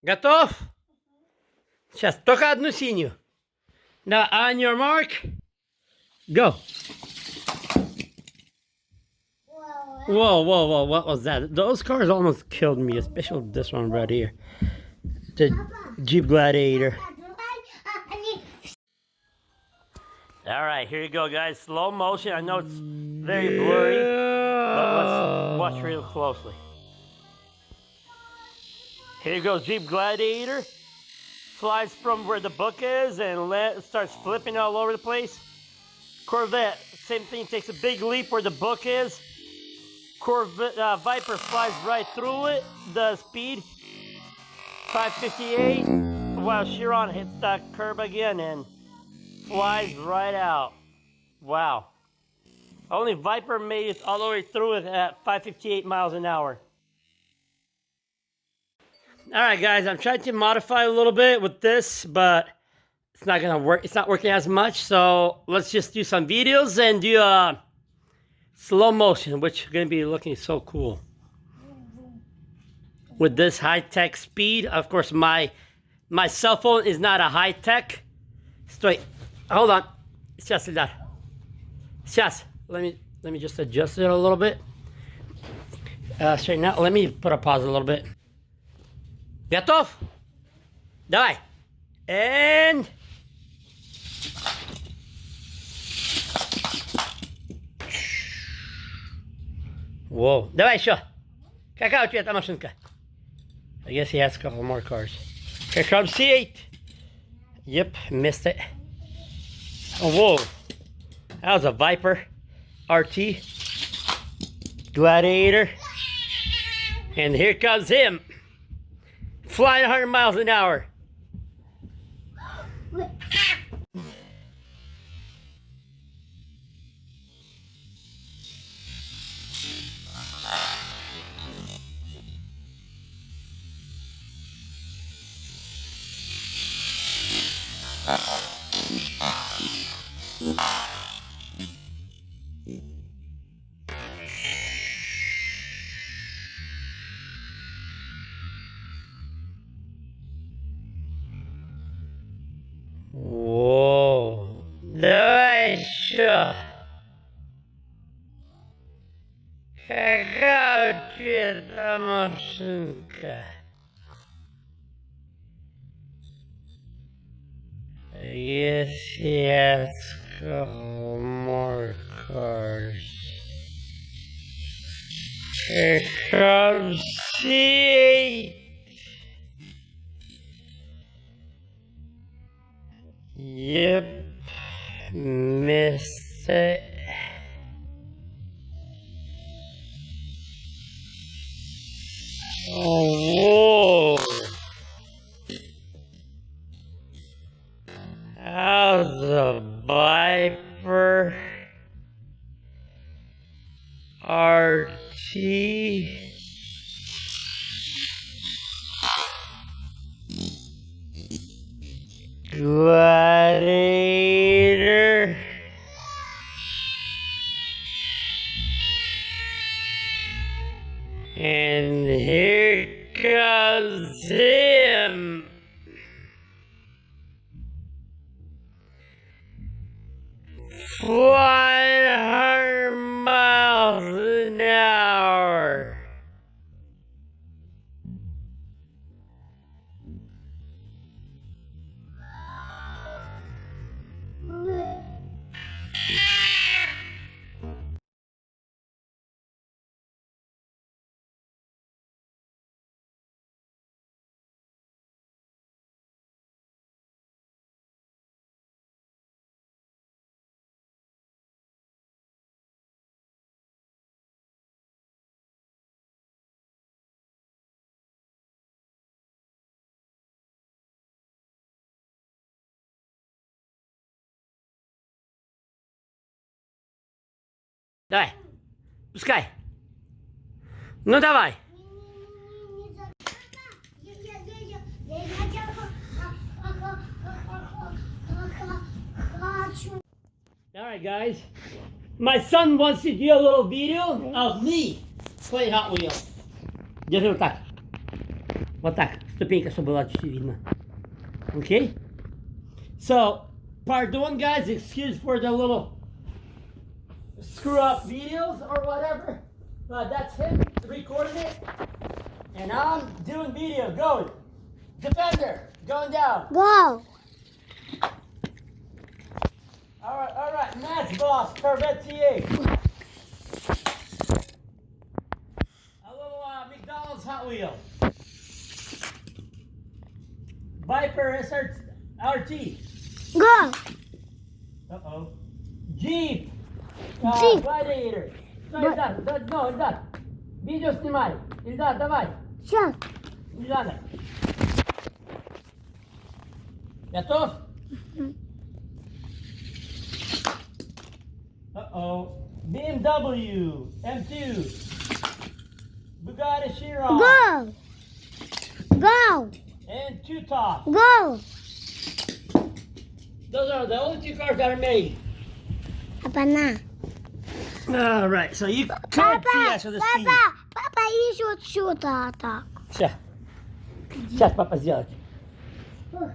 Готов? Сейчас, только одну синюю. Now, on your mark, go. Whoa, whoa, whoa, what was that? Those cars almost killed me, especially this one right here. The Jeep Gladiator. All right, here you go, guys. Slow motion. I know it's very blurry, but let's watch real closely. Here you go, Jeep Gladiator. Flies from where the book is and starts flipping all over the place. Corvette, same thing, takes a big leap where the book is. Corvette Viper flies right through it. The speed 558. While Chiron hits that curb again and flies right out. Wow. Only Viper made it all the way through it at 558 miles an hour. Alright guys, I'm trying to modify a little bit with this, but it's not gonna work. It's not working as much, so let's just do some videos and do slow motion, which is gonna be looking so cool. With this high-tech speed, of course my cell phone is not a high-tech. Straight. Hold on. Сейчас, Ildar. Сейчас. Let me just adjust it a little bit. Straighten out. Let me put a pause a little bit. Готов? Давай. And whoa. Давай еще. Какая у тебя эта машинка? I guess he has a couple more cars. Here comes C8. Yep, missed it. Oh, whoa. That was a Viper RT Gladiator. And here comes him. Flying 100 miles an hour. Whoa. Дальше. Какая у тебя эта машинка? Yes, yes, couple more cars. Here comes C8. Yep, missed it. Oh, whoa. How's the Viper RT Gladiator and here comes him. Flying 100 miles an hour. Давай, пускай. Ну давай. Alright guys, my son wants to do a little video of me playing Hot Wheels. Just вот так. Вот так, ступенька, чтобы было чуть-чуть видно. Okay? So, pardon guys, excuse for the little screw up videos or whatever. That's him recording it. And I'm doing video, going. Defender, going down. Go. All right, Matt's boss, Corvette T8. A little McDonald's Hot Wheel. Viper SRT. Go. Uh-oh. Jeep. Jeep. Gladiator. Ильдар, no, Ильдар. Видео снимай. Ильдар, давай. Сейчас. Не надо. Готов? Uh-oh. BMW M2. Bugatti Chiron. Go. Go. And Two Top. Go. Those are the only 2 cars that are made. Папа, на. All right, so you can't see us with the speed. Папа, иди вот сюда, так. Сейчас папа сделает. Как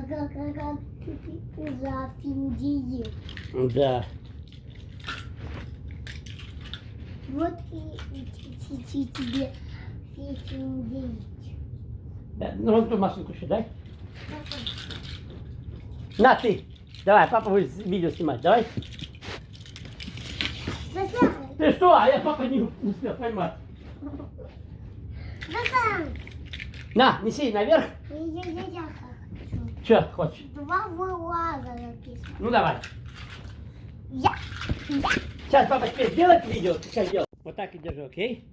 ты зафиндил. Да. Вот и тебе финдил. Да, ну вон ту машинку еще дай. На ты. Давай, папа будет видео снимать. Давай. Ты что? А я папа не успел поймать. На, неси наверх. Я хочу. Че хочешь? 2 вылаза написано. Ну давай. Я. Сейчас папа теперь сделает видео, ты как делал. Вот так и держи, окей?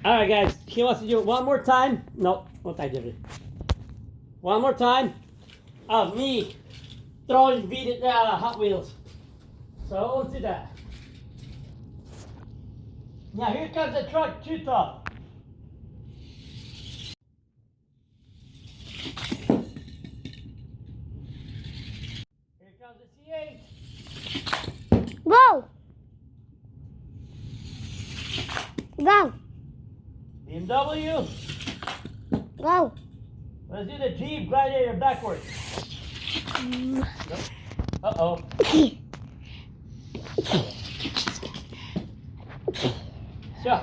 Alright guys, he wants to do it one more time. No, вот так держи. One more time of me throwing Hot Wheels. So let's do that. Now here comes the truck, Two Top. Here comes the C8. Go. Go. BMW. Go. Let's do the Jeep Gladiator backwards. Uh-oh. Все.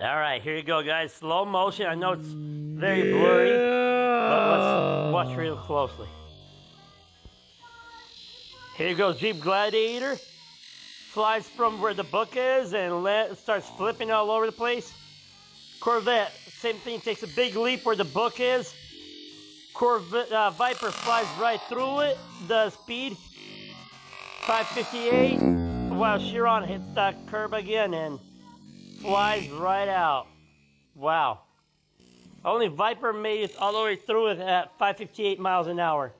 All right, here you go, guys. Slow motion. I know it's very blurry, but let's watch real closely. Here goes Jeep Gladiator. Flies from where the book is and starts flipping all over the place. Corvette, same thing, takes a big leap where the book is. Corvette Viper flies right through it, the speed 558, while Chiron hits that curb again and flies right out. Wow. Only Viper made it all the way through it at 558 miles an hour.